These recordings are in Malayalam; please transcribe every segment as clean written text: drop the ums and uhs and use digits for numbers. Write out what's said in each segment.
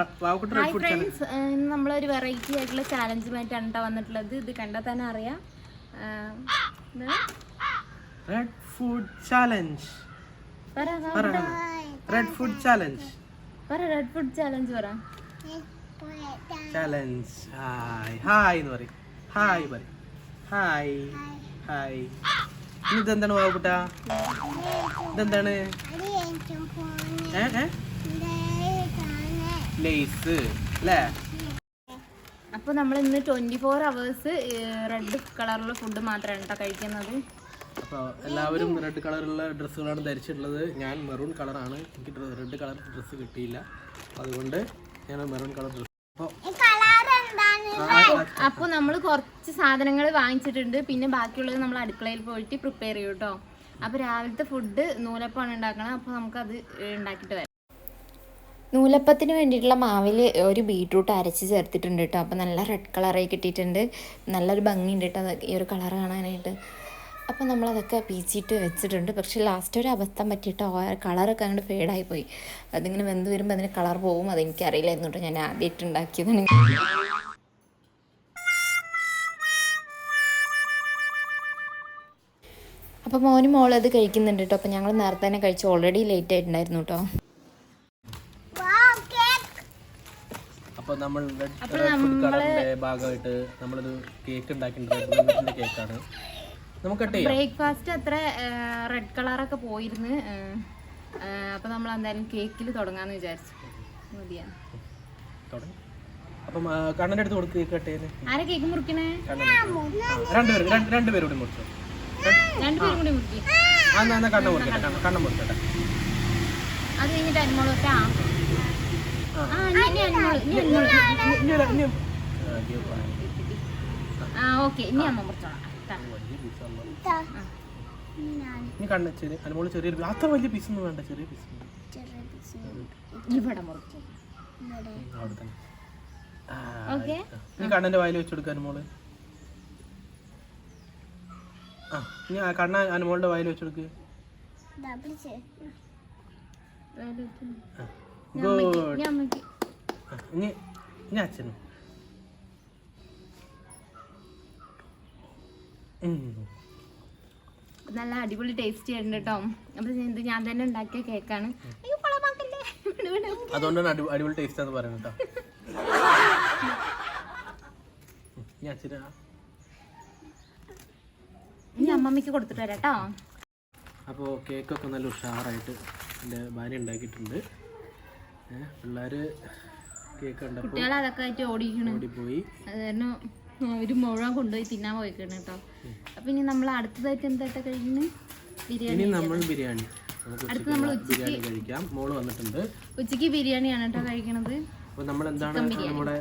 ഹായ് ഫ്രണ്ട്സ്, നമ്മളൊരു വെറൈറ്റി ആയിട്ടുള്ള ചാലഞ്ചുമായിട്ടാണ് വന്നിട്ടുള്ളത്. ഇത് കണ്ടാൽ തന്നെ അറിയാം. Red food challenge. Red food challenge. Red food challenge പറ. ചാലഞ്ച്. ഹായ് ഹായ് എന്ന് പറയും. ഹായ് പറയും. Hi hi. ഇതെന്താണ് വാവുകുട്ട? ഇതെന്താണ്? ലേസ് അല്ലേ? അപ്പോൾ നമ്മൾ ഇന്ന് 24 hours റെഡ് കളറുള്ള ഫുഡ് മാത്രമാണ് കേട്ടോ കഴിക്കുന്നത്. അപ്പോൾ എല്ലാവരും റെഡ് കളറുള്ള ഡ്രസ്സുകളാണ് ധരിച്ചിട്ടുള്ളത്. ഞാൻ മെറൂൺ കളറാണ്. എനിക്ക് റെഡ് കളർ ഡ്രസ്സ് കിട്ടിയില്ല, അതുകൊണ്ട് ഞാൻ മെറൂൺ കളർ ഡ്രസ്സ്. അപ്പോൾ നമ്മൾ കുറച്ച് സാധനങ്ങൾ വാങ്ങിച്ചിട്ടുണ്ട്. പിന്നെ ബാക്കിയുള്ളത് നമ്മൾ അടുക്കളയിൽ പോയിട്ട് പ്രിപ്പയർ ചെയ്യും കേട്ടോ. അപ്പോൾ രാവിലത്തെ ഫുഡ് നൂലപ്പമാണ് ഉണ്ടാക്കണം. അപ്പോൾ നമുക്കത് ഉണ്ടാക്കിയിട്ട് വരാം. നൂലപ്പത്തിന് വേണ്ടിയിട്ടുള്ള മാവിൽ ഒരു ബീട്രൂട്ട് അരച്ച് ചേർത്തിട്ടുണ്ട് കേട്ടോ. അപ്പോൾ നല്ല റെഡ് കളറായി കിട്ടിയിട്ടുണ്ട്. നല്ലൊരു ഭംഗിയുണ്ട് കേട്ടോ ഈ ഒരു കളർ കാണാനായിട്ട്. അപ്പോൾ നമ്മളതൊക്കെ പീച്ചിട്ട് വെച്ചിട്ടുണ്ട്. പക്ഷേ ലാസ്റ്റ് ഒരു അബദ്ധം പറ്റിയിട്ടോ, കളറൊക്കെ അങ്ങോട്ട് ഫേഡായി പോയി. അതിങ്ങനെ വെന്ത് വരുമ്പോൾ അതിന് കളർ പോകും. അതെനിക്കറിയില്ലായിരുന്നു കേട്ടോ. ഞാൻ ആദ്യമായിട്ട് ഉണ്ടാക്കിയതാണ്. അപ്പോൾ മോനും മോളത് കഴിക്കുന്നുണ്ട് കേട്ടോ. അപ്പോൾ ഞങ്ങൾ നേരത്തെ തന്നെ കഴിച്ചു. ഓൾറെഡി ലേറ്റ് ആയിട്ടുണ്ടായിരുന്നു കേട്ടോ. അപ്പോൾ നമ്മൾ റെഡ് ഫുഡ് കളറിന്റെ ഭാഗമായിട്ട് നമ്മളൊരു കേക്ക് ഉണ്ടാക്കിയിട്ടുണ്ട്. കേക്കാണ് നമുക്ക് കട്ട് ചെയ്യാം. ബ്രേക്ക്ഫാസ്റ്റ് അത്ര റെഡ് കളറൊക്കെ പോയിരുന്നു. അപ്പോൾ നമ്മൾ എന്തായാലും കേക്കിൽ തുടങ്ങാമെന്ന് വിചാരിച്ചു. മതിയാ തുടങ്ങി. അപ്പം കണ്ണൻ്റെ അടുത്ത് കൊടുക്ക് കേക്ക് കട്ട് ചെയ്യുന്നത്. ആരാ കേക്ക് മുറിക്കണേ? രണ്ടുപേരും കൂടി മുറിച്ചോ. രണ്ടുപേരും കൂടി മുറിക്കും. കണ്ണ മുറിക്കട്ടെ. കണ്ണ മുറിക്കട്ടെ. അത് കഴിഞ്ഞിട്ട് അന്മോളൊക്കെ ഓക്കെ. ഇനി അമ്മ മുറിച്ചോളാം. ഇനി കണ്ണ അനുമോള് ചെറിയൊരു അത്ര വലിയ പീസൊന്നും വേണ്ട. ചെറിയ പീസ് ഇവിടെ മുറിച്ചു. അവിടെ തന്നെ. ഇനി കണ്ണന്റെ വായിൽ വെച്ച് കൊടുക്കുക അനുമോള്. ഇനി കണ്ണ അനുമോളുടെ വായിൽ വെച്ച് കൊടുക്കുക. ഗുഡ്. ഇനി അച്ഛനും. നല്ല അടിപൊളി ടേസ്റ്റ് ആയിട്ടുണ്ട് കേട്ടോ. അപ്പൊ ഇത് ഞാൻ തന്നെ ഉണ്ടാക്കിയ കേക്കാണ്. അതുകൊണ്ടാണ് അടിപൊളി ടേസ്റ്റ് എന്ന് പറയുന്നത് കേട്ടോ. ഇനി അമ്മമ്മക്ക് കൊടുത്തിട്ട് വരാം കേട്ടോ. അപ്പോൾ കേക്കൊക്കെ നല്ല ഉഷാറായിട്ട് എൻ്റെ ഭാര്യ ഉണ്ടാക്കിയിട്ടുണ്ട്. പിള്ളേര് കേക്ക് കണ്ടപ്പോൾ അതൊക്കെ ആയിട്ട് ഓടിപ്പോയി. അത് കാരണം ഒരു മുഴുവൻ കൊണ്ടുപോയി തിന്നാൻ പോയിക്കണം കേട്ടോ. അപ്പൊ ഇനി നമ്മൾ അടുത്തതായിട്ട് എന്തായിട്ട് കഴിക്കുന്നത്? ബിരിയാണി. നമ്മൾ ബിരിയാണി ബിരിയാണി കഴിക്കാം. മോള് വന്നിട്ടുണ്ട്. ഉച്ചക്ക് ബിരിയാണിയാണ് കേട്ടോ കഴിക്കണത്. അപ്പോൾ നമ്മൾ എന്താണ് നമ്മുടെ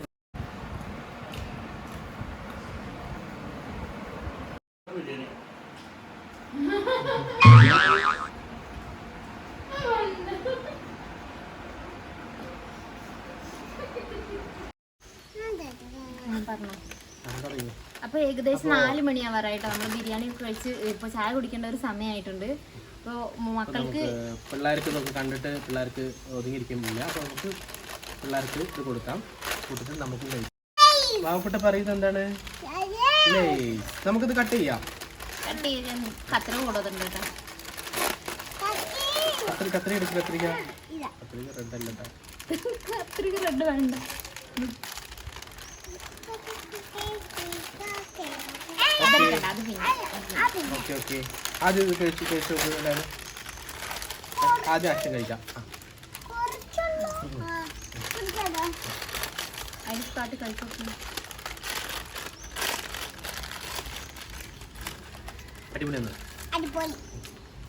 അപ്പൊ ഏകദേശം 4 മണിയാവാറായിട്ടോ. നമ്മൾ ബിരിയാണി കഴിച്ച് ഇപ്പൊ ചായ കുടിക്കേണ്ട ഒരു സമയമായിട്ടുണ്ട്. അപ്പോൾ മക്കൾക്ക് പിള്ളേർക്ക് ഇതൊക്കെ കണ്ടിട്ട് പിള്ളേർക്ക് ഒതുങ്ങിയിരിക്കുന്നില്ല. അപ്പോൾ നമുക്ക് പിള്ളേർക്ക് ഇത് കൊടുക്കാം. കൊടുത്തിട്ട് നമുക്ക് കഴിക്കാം. പാവപ്പെട്ട പറയുന്നത് എന്താണ്? നമുക്കിത് കട്ട് ചെയ്യാം. കത്ര കൂടുതലുണ്ട് കേട്ടോ. കത്രിക എടുക്കും. കത്രിക റെഡ് അല്ല കേട്ടോ. കത്രിക റെഡ് വേണ്ട. ആദ്യം കഴിച്ചു. ആദ്യം അച്ഛൻ കഴിക്കാം. അടിപൊളിയെന്ന്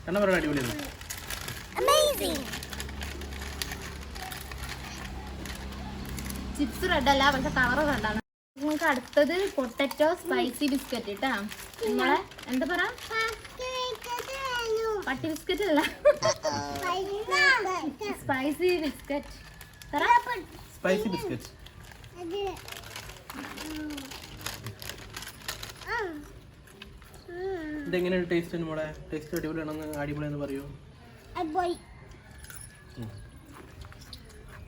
കണ്ണ പറയണ. അടിപൊളിയെന്ന്. ചിപ്സ് റെഡ് അല്ല, പക്ഷെ കളർ റെഡാണ്. നിങ്ങൾക്ക് അടുത്തത് പൊട്ടറ്റോ സ്പൈസി ബിസ്ക്കറ്റ് കേട്ടാ. നിങ്ങളെ എന്താ പറ? പട്ടി ബിസ്ക്കറ്റ് അല്ല, സ്പൈസി ബിസ്ക്കറ്റ്. Spicy biscuit. ഇതെങ്ങനെയാണ് ടേസ്റ്റ്? നമ്മുടെ ടേസ്റ്റ് അടിപൊളിയാണെന്ന് അടിപൊളിയെന്ന് പറയൂ.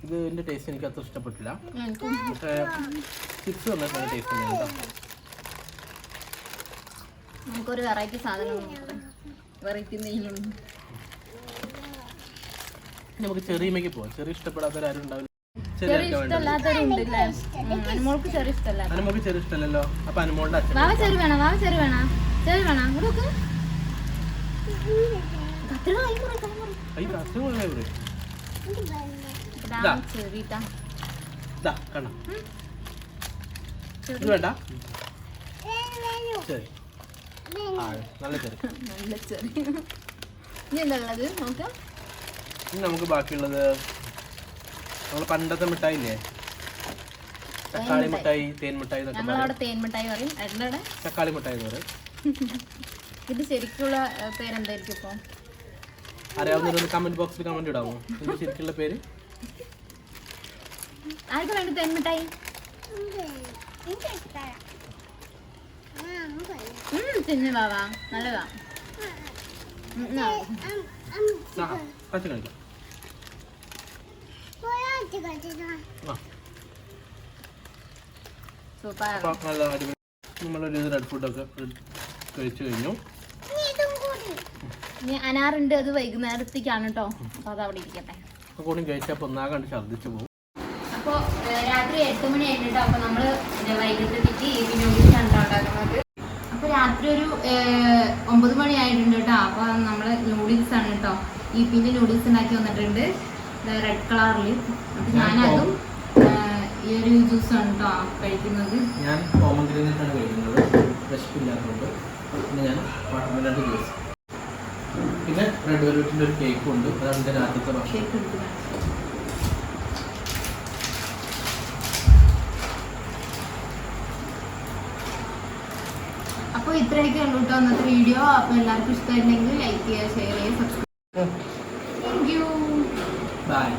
ഇതിൻ്റെ ടേസ്റ്റ് എനിക്ക് അത്ര ഇഷ്ടപ്പെട്ടില്ല. എനിക്കും പക്ഷേ ചിപ്സ് വന്നിട്ട് നല്ല ടേസ്റ്റ് ഉണ്ട് കേട്ടോ. നമുക്കൊരു വെറൈറ്റി സാധനം നോക്കാം. വെറൈറ്റി എന്തെങ്കിലും നമുക്ക് ചെറിയമേക്ക് പോവാം. ചെറിയ ഇഷ്ടപ്പെടാത്തവരാരും ഉണ്ടാവില്ല. ചെറിയ ഇഷ്ടമല്ലാത്തവരുണ്ടല്ലേ? അനുമോൾക്ക് ചെറിയ ഇഷ്ടമല്ല. അനുമോൾക്ക് ചെറിയ ഇഷ്ടമല്ലല്ലോ. അപ്പൊ അനുമോളുടെ അച്ഛൻ വാവ ചെറു വേണം. വാവ ചെറു വേണം. ചെറു വേണം. ഇവിടെ നോക്ക്. കത്തിരി കൈ മുറി, കൈ മുറി. ഈ കഷ്ണമുള്ള ഇവിടെ ഇതാ ചെറിയിട്ടാ. ഇതാ കണ്ണ ഇത് വേണ്ട. ശരി ആ നല്ല ചെറി. നല്ല ചെറി. ഇനി എന്താ ഉള്ളത് നോക്കാം. ഇനി നമുക്ക് ബാക്കിയുള്ളത് നമ്മൾ പണ്ടത്തെ മിഠായി ഇല്ലേ, തക്കാളി മിഠായി, തേൻ മിഠായി എന്നൊക്കെ പറയും. ഞങ്ങളവിടെ തേൻ മിഠായി പറയും. അവിടെ തക്കാളി മിഠായി എന്ന് പറയും. ഇത് ശരിക്കുള്ള പേരെന്തായിരിക്കും ഇപ്പൊ? അറിയാവുന്നവരൊന്ന് കമന്റ് ബോക്സിൽ കമന്റ് ഇടാമോ ഇതിന്റെ ശരിക്കുള്ള പേര്? ആർക്കും വേണ്ട തേൻ മിഠായി? തിന്നു വാവാ, നല്ലതാ. പച്ച കളിക്കാം. സൂപ്പർ. അപ്പം നല്ല അടിപൊളി നമ്മളൊരു റെഡ് ഫുഡൊക്കെ കഴിച്ചു കഴിഞ്ഞു. ഇനി അനാറുണ്ട്, അത് വൈകുന്നേരത്തേക്കാണ് കേട്ടോ. അപ്പൊ അത് അവിടെ ഇരിക്കട്ടെ. കൂടി കഴിച്ചപ്പോൾ ഒന്നാകണ്ട് ഛർദ്ദിച്ചു പോകും. അപ്പോൾ രാത്രി 8 മണി ആയിട്ടോ. അപ്പോൾ നമ്മൾ വൈകിട്ടത്തേക്ക് ഈ നൂഡിൽസാണ് ഉണ്ടാക്കുന്നത്. അപ്പോൾ രാത്രി ഒരു 9 മണി ആയിട്ടുണ്ട് കേട്ടോ. അപ്പോൾ നമ്മൾ നൂഡിൽസ് ആണ് കേട്ടോ. ഈപ്പിൻ്റെ നൂഡിൽസ് ഉണ്ടാക്കി വന്നിട്ടുണ്ട് റെഡ് കളറിൽ. അപ്പോൾ ഞാനതും ഈ ഒരു ജ്യൂസാണ് കേട്ടോ കഴിക്കുന്നത്. ഞാൻ പോമഗ്രാനൈറ്റാണ് കഴിക്കുന്നത്, വിശപ്പില്ലാത്തതുകൊണ്ട്. പിന്നെ ഞാൻ വാട്ടർമെലൺ ജ്യൂസ്, പിന്നെ റെഡ് വെൽവെറ്റിൻ്റെ ഒരു കേക്കും ഉണ്ട്. അതാണ് എൻ്റെ രാത്രിത്തെ ഭക്ഷണം. അപ്പോൾ ഇത്രയൊക്കെ ഉള്ളൂ കേട്ടോ അന്നത്തെ വീഡിയോ. അപ്പോൾ എല്ലാവർക്കും ഇഷ്ടമായിട്ടുണ്ടെങ്കിൽ ലൈക്ക് ചെയ്യുക, ഷെയർ ചെയ്യുക, സബ്സ്ക്രൈബ്. Thank you. ബൈ.